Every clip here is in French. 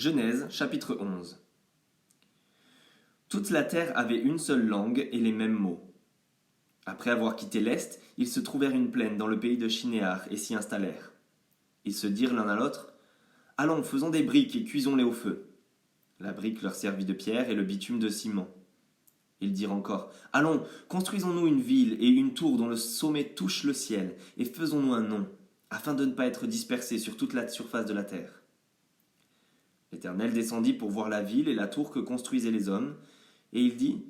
Genèse, chapitre 11. Toute la terre avait une seule langue et les mêmes mots. Après avoir quitté l'Est, ils se trouvèrent une plaine dans le pays de Shinéar et s'y installèrent. Ils se dirent l'un à l'autre: Allons, faisons des briques et cuisons-les au feu. La brique leur servit de pierre et le bitume de ciment. Ils dirent encore: Allons, construisons-nous une ville et une tour dont le sommet touche le ciel, et faisons-nous un nom, afin de ne pas être dispersés sur toute la surface de la terre. L'Éternel descendit pour voir la ville et la tour que construisaient les hommes, et il dit: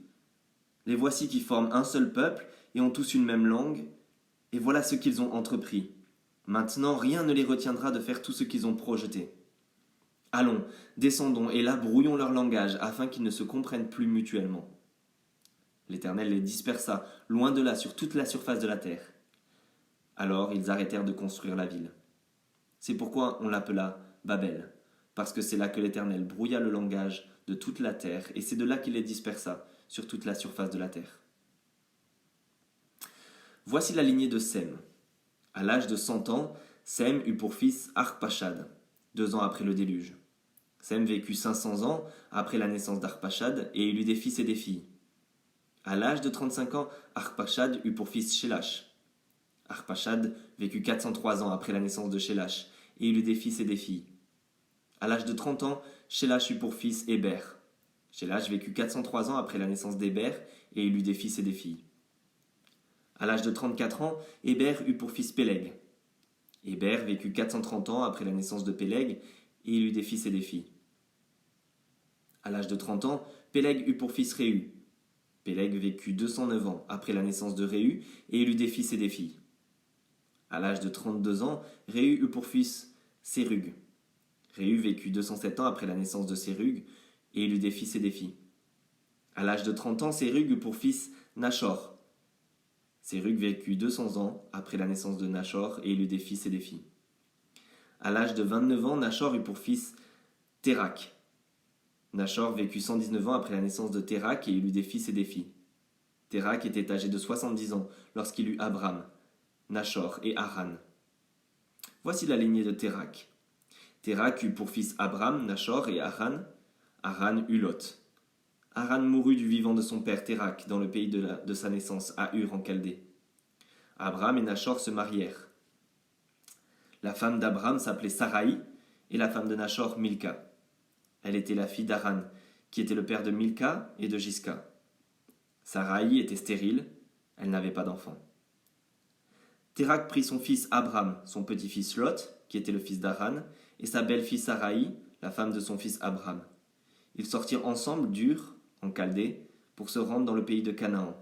Les voici qui forment un seul peuple et ont tous une même langue, et voilà ce qu'ils ont entrepris. Maintenant, rien ne les retiendra de faire tout ce qu'ils ont projeté. Allons, descendons, et là brouillons leur langage, afin qu'ils ne se comprennent plus mutuellement. L'Éternel les dispersa, loin de là, sur toute la surface de la terre. Alors ils arrêtèrent de construire la ville. C'est pourquoi on l'appela Babel, parce que c'est là que l'Éternel brouilla le langage de toute la terre, et c'est de là qu'il les dispersa sur toute la surface de la terre. Voici la lignée de Sem. À l'âge de 100 ans, Sem eut pour fils Arpachad, 2 ans après le déluge. Sem vécut 500 ans après la naissance d'Arpachad, et il eut des fils et des filles. À l'âge de 35 ans, Arpachad eut pour fils Shélash. Arpachad vécut 403 ans après la naissance de Shélash, et il eut des fils et des filles. À l'âge de 30 ans, Shélash eut pour fils Héber. Shélash vécut 403 ans après la naissance d'Héber, et il eut des fils et des filles. À l'âge de 34 ans, Héber eut pour fils Péleg. Héber vécut 430 ans après la naissance de Péleg, et il eut des fils et des filles. À l'âge de 30 ans, Péleg eut pour fils Réhu. Péleg vécut 209 ans après la naissance de Réhu, et il eut des fils et des filles. À l'âge de 32 ans, Réhu eut pour fils Sérug. Réhu vécut 207 ans après la naissance de Sérug, et il eut des fils et des filles. À l'âge de 30 ans, Sérug eut pour fils Nachor. Sérug vécut 200 ans après la naissance de Nachor, et il eut des fils et des filles. À l'âge de 29 ans, Nachor eut pour fils Térak. Nachor vécut 119 ans après la naissance de Térak, et il eut des fils et des filles. Térak était âgé de 70 ans lorsqu'il eut Abram, Nachor et Haran. Voici la lignée de Térak. Térak eut pour fils Abram, Nachor et Haran. Haran eut Lot. Haran mourut du vivant de son père Térak dans le pays de sa naissance, à Ur en Chaldée. Abram et Nachor se marièrent. La femme d'Abram s'appelait Saraï, et la femme de Nachor Milka. Elle était la fille d'Haran, qui était le père de Milka et de Jiska. Saraï était stérile, elle n'avait pas d'enfant. Térak prit son fils Abram, son petit-fils Lot, qui était le fils d'Haran, et sa belle-fille Saraï, la femme de son fils Abram. Ils sortirent ensemble d'Ur, en Chaldée, pour se rendre dans le pays de Canaan.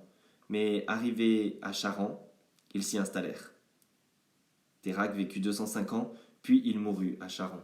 Mais arrivés à Charan, ils s'y installèrent. Térak vécut 205 ans, puis il mourut à Charan.